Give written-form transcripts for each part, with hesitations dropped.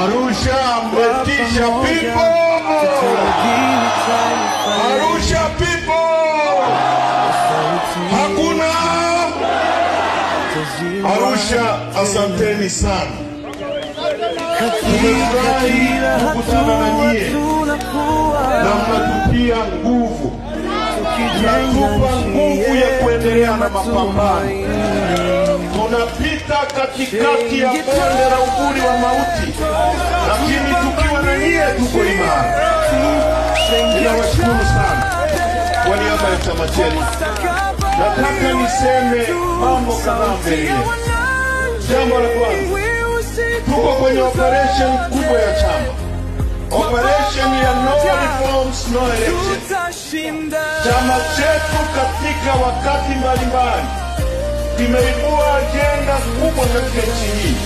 Arusha mmetisha people. Arusha people. Hakuna. Arusha, asanteni sana. Tumefurahi kukutana na nyie. Na mnatutia nguvu. Mnatupa nguvu ya kuendelea na mapambano. Tunapita katikati ya bonde la uvuli wa mauti, lakini tukiwa na nyie tuko imara. Ninawashukuru sana kwa niaba ya chama chetu. Nataka niseme mambo kadhaa mbele. Jambo la kwanza, tuko kwenye operation kubwa ya chama. Operation ya no reforms, no election. Chama chetu katika wakati mbalimbali kimeibua ajenda kubwa katika nchi hii.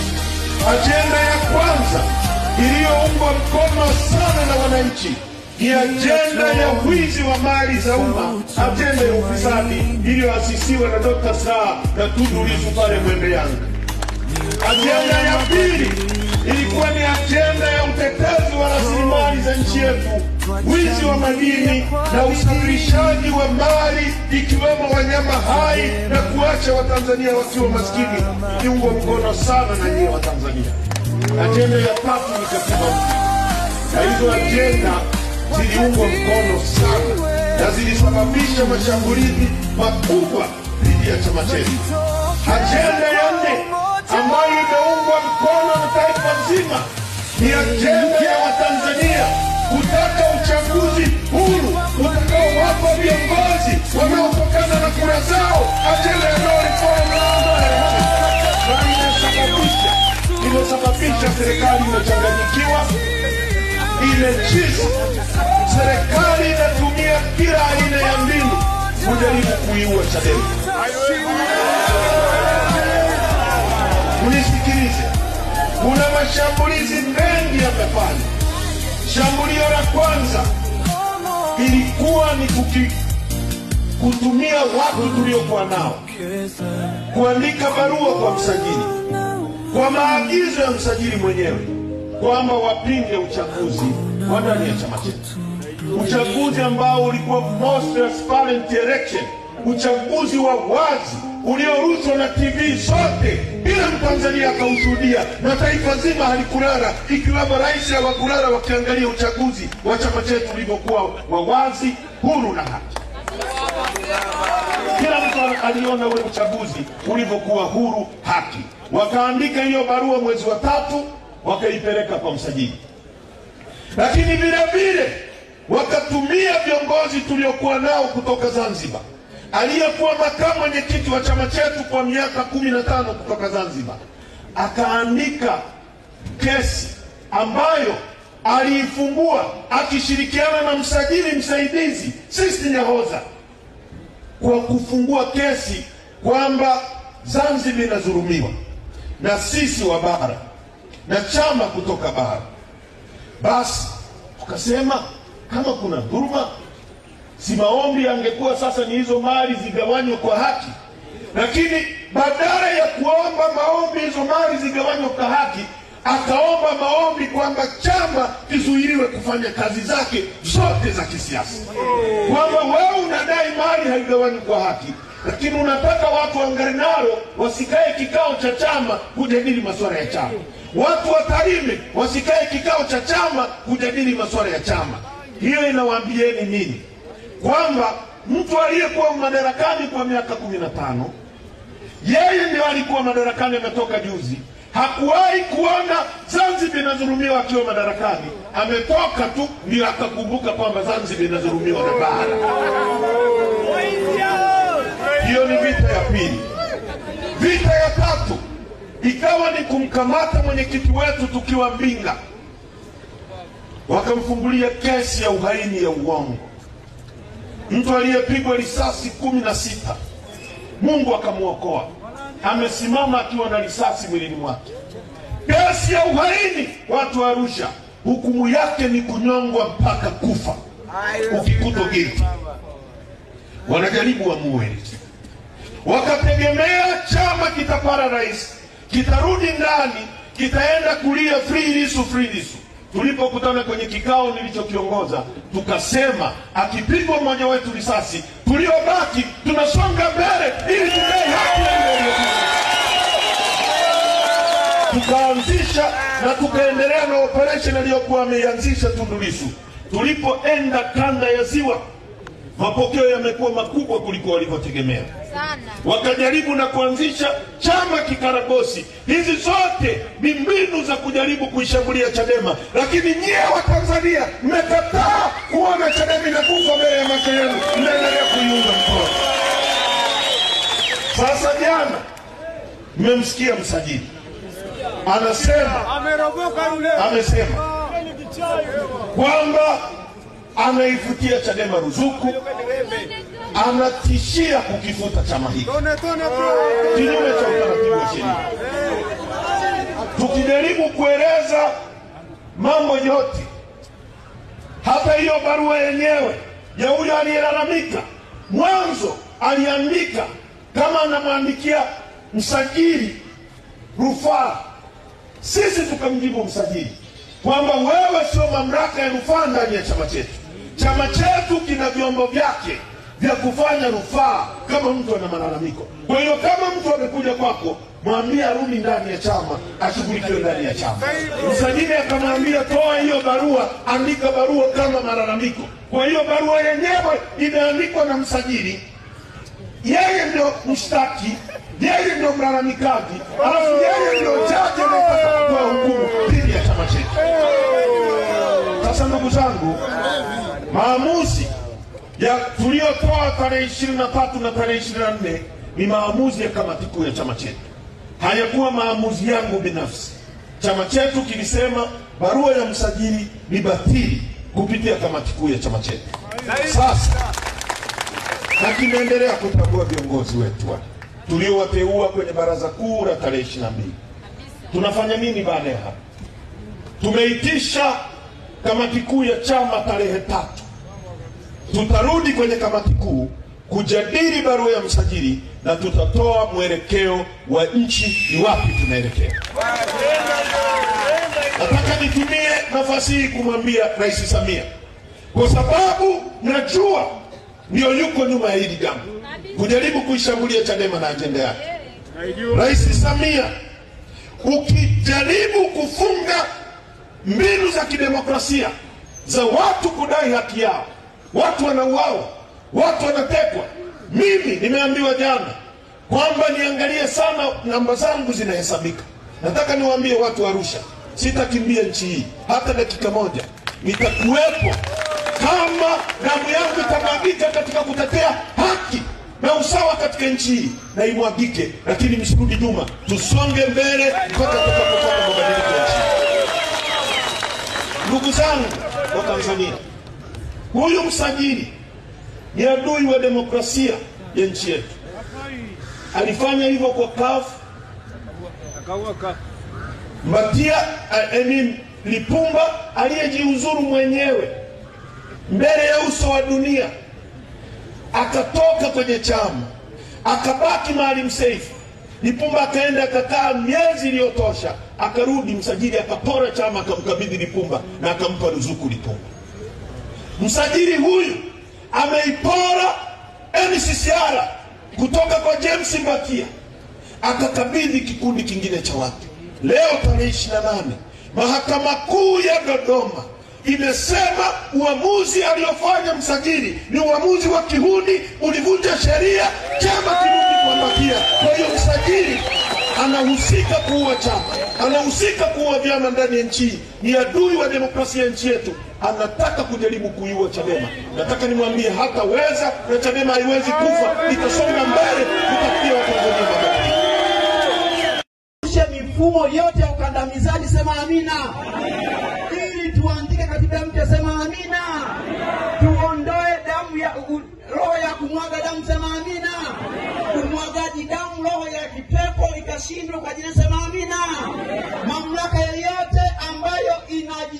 Ajenda ya kwanza iliyoungwa mkono sana na wananchi ni ajenda ya wizi wa mali za umma, ajenda ya ufisadi iliyoasisiwa na Dr. Slaa na Tundu Lissu pale Mwembe Yanga. Ajenda ya pili ilikuwa ni ajenda ya utetezi wa rasilimali za nchi yetu, wizi wa madini na usafirishaji wa mali ikiwemo wanyama hai na kuacha Watanzania wakiwa maskini. Niungwa mkono sana na nyie Watanzania. Ajenda ya tatu ni katiba mpya, na hizo ajenda ziliungwa mkono sana na zilisababisha mashambulizi makubwa dhidi ya chama chetu. Ajenda ya nne ambayo imeungwa mkono na taifa nzima ni ajenda ya Watanzania kutaka uchaguzi huru utakaowapa viongozi wanaotokana na kura zao. Ajenda ya no reform, no election. Na imesababisha serikali imechanganyikiwa, imechizi. Serikali inatumia kila aina ya mbinu kujaribu kuiua Chadema. Unisikilize, kuna mashambulizi mengi yamefanywa. Shambulio la kwanza ilikuwa ni kutumia watu tuliokuwa nao kuandika barua kwa msajili kwa maagizo ya msajili mwenyewe kwamba wapinge uchaguzi wa ndani ya chama chetu, uchaguzi ambao ulikuwa most transparent election, uchaguzi wa wazi uliorushwa na TV zote bila Mtanzania akaushuhudia, na taifa zima halikulala, ikiwemo rais wa kulala wakiangalia uchaguzi wa chama chetu ulivyokuwa wa wazi, huru na haki. Kila mtu aliona ule uchaguzi ulivyokuwa huru, haki. Wakaandika hiyo barua mwezi wa 3, wakaipeleka kwa msajili. Lakini vile vile wakatumia viongozi tuliokuwa nao kutoka Zanzibar. Aliyekuwa makamu mwenyekiti wa chama chetu kwa miaka 15 kutoka Zanzibar akaandika kesi ambayo aliifungua akishirikiana na msajili msaidizi Sisti Nyahoza, kwa kufungua kesi kwamba Zanzibar inadhulumiwa na sisi wa bara na chama kutoka bara. Basi tukasema kama kuna dhuluma, si maombi angekuwa sasa ni hizo mali zigawanywe kwa haki. Lakini badala ya kuomba maombi hizo mali zigawanywe kwa haki, akaomba maombi kwamba chama kizuiliwe kufanya kazi zake zote za kisiasa. Kwamba wewe unadai mali haigawanywi kwa haki, lakini unataka watu wa Ngarenaro wasikae kikao cha chama kujadili masuala ya chama. Watu wa Tarime wasikae kikao cha chama kujadili masuala ya chama. Hiyo inawaambieni nini? Kwamba mtu aliyekuwa madarakani kwa miaka 15, yeye ndio alikuwa madarakani, ametoka juzi, hakuwahi kuona Zanzibar inadhulumiwa akiwa madarakani. Ametoka tu ndio akakumbuka kwamba Zanzibar inadhulumiwa na bara. Hiyo ni vita ya pili. Vita ya tatu ikawa ni kumkamata mwenyekiti wetu tukiwa Mbinga. Wakamfungulia kesi ya uhaini ya uongo. Mtu aliyepigwa risasi 16, Mungu akamuokoa, amesimama akiwa na risasi mwilini mwake. Kesi ya uhaini, watu wa Arusha, hukumu yake ni kunyongwa mpaka kufa ukikuto guilty. Wanajaribu wamuue. Wakategemea chama kitapara rais, kitarudi ndani, kitaenda kulia free Lissu, free Lissu. Tulipokutana kwenye kikao nilichokiongoza, tukasema akipigwa mmoja wetu risasi, tuliobaki tunasonga mbele ili tudai haki ile. Tukaanzisha na tukaendelea na operation aliyokuwa ameanzisha Tundu Lissu. Tulipoenda kanda ya Ziwa, mapokeo yamekuwa makubwa kuliko walivyotegemea. Wakajaribu na kuanzisha chama kikaragosi. Hizi zote ni mbinu za kujaribu kuishambulia Chadema, lakini nyie wa Tanzania mmekataa kuona Chadema inakufa mbele ya macho yenu, mnaendelea kuiunga mkono. Sasa jana mmemsikia msajili amesema kwamba anaifutia Chadema ruzuku, anatishia kukifuta chama hiki kinyume cha utaratibu wa sheria. Tukijaribu kueleza mambo yote, hata hiyo barua yenyewe ya huyo aliyelalamika, mwanzo aliandika kama anamwandikia msajili rufaa. Sisi tukamjibu msajili kwamba wewe sio mamlaka ya rufaa ndani ya chama chetu. Chama chetu kina vyombo vyake vya kufanya rufaa kama mtu ana malalamiko. Kwa hiyo kama mtu amekuja kwako, mwambie arudi ndani ya chama, ashughulikiwe ndani ya chama. Msajili akamwambia toa hiyo barua, andika barua kama malalamiko. Kwa hiyo barua yenyewe imeandikwa na msajili, yeye ndio mshtaki, yeye ndio mlalamikaji, alafu yeye ndio jaji anayetaka kutoa hukumu dhidi ya chama chetu. Sasa ndugu zangu, maamuzi ya tuliotoa tarehe 23 na tarehe 24 ni maamuzi ya kamati kuu ya chama chetu. Hayakuwa maamuzi yangu binafsi. Chama chetu kilisema barua ya msajili ni batili kupitia kamati kuu ya chama chetu. Sasa na kimeendelea kutambua viongozi wetu wale tuliowateua kwenye baraza kuu la tarehe 22. Tunafanya nini baada ya hapo? Tumeitisha kamati kuu ya chama tarehe 3. Tutarudi kwenye kamati kuu kujadili barua ya msajili na tutatoa mwelekeo wa nchi ni wapi tunaelekea. Nataka nitumie nafasi hii kumwambia Rais Samia, kwa sababu najua ndio yuko nyuma ya hili jambo, kujaribu kuishambulia Chadema na ajenda yake. Rais Samia, ukijaribu kufunga mbinu za kidemokrasia za watu kudai haki yao, watu wanauawa, watu wanatekwa. Mimi nimeambiwa jana kwamba niangalie sana namba zangu zinahesabika. Nataka niwaambie watu wa Arusha, sitakimbia nchi hii hata dakika moja. Nitakuwepo kama damu yangu itamwagika katika kutetea haki na usawa katika nchi hii, na imwagike, lakini msirudi nyuma, tusonge mbele mpaka tutakapopata mabadiliko ya nchi. Ndugu zangu wa Tanzania, huyu msajili ni adui wa demokrasia ya nchi yetu. Alifanya hivyo kwa CUF. Mbatia Lipumba aliyejiuzuru mwenyewe mbele ya uso wa dunia, akatoka kwenye chama, akabaki Maalim Seif. Lipumba akaenda akakaa miezi iliyotosha, akarudi msajili akapora chama, akamkabidhi Lipumba na akampa ruzuku Lipumba. Msajili huyu ameipora NCCR kutoka kwa James Mbatia, akakabidhi kikundi kingine cha watu. Leo tarehe 28, Mahakama Kuu ya Dodoma imesema uamuzi aliofanya msajili ni uamuzi wa kihuni, ulivunja sheria, chama kirudi kwa Mbatia. Kwa hiyo msajili anahusika kuua chama, anahusika kuua vyama ndani ya nchi. Ni adui wa demokrasia ya nchi yetu, anataka kujaribu kuiua Chadema. Nataka nimwambie hataweza, na Chadema haiwezi kufa, itasonga mbele, tutafikia Watanzania mabadiliko. Mifumo yote ya ukandamizaji, sema amina. Ili tuandike katiba mpya, sema amina. Tuondoe damu ya roho ya kumwaga damu, sema amina. Umwagaji damu, roho ya kipepo ikashindwa kwa jina, sema amina. Mamlaka yoyote ambayo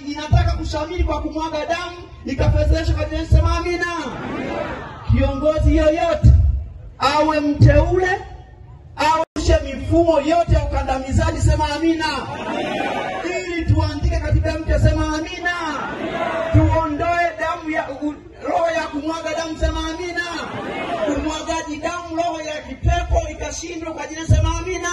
inataka kushamiri kwa kumwaga damu ikafezesha kwa jina, sema amina. Kiongozi yoyote awe mteule au mifumo mifumo yote ya ukandamizaji, sema amina. Ili tuandike katiba mpya, sema amina. Tuondoe damu ya roho ya kumwaga damu, sema amina. Umwagaji damu, roho ya kipepo ikashindwa kwa jina, sema amina.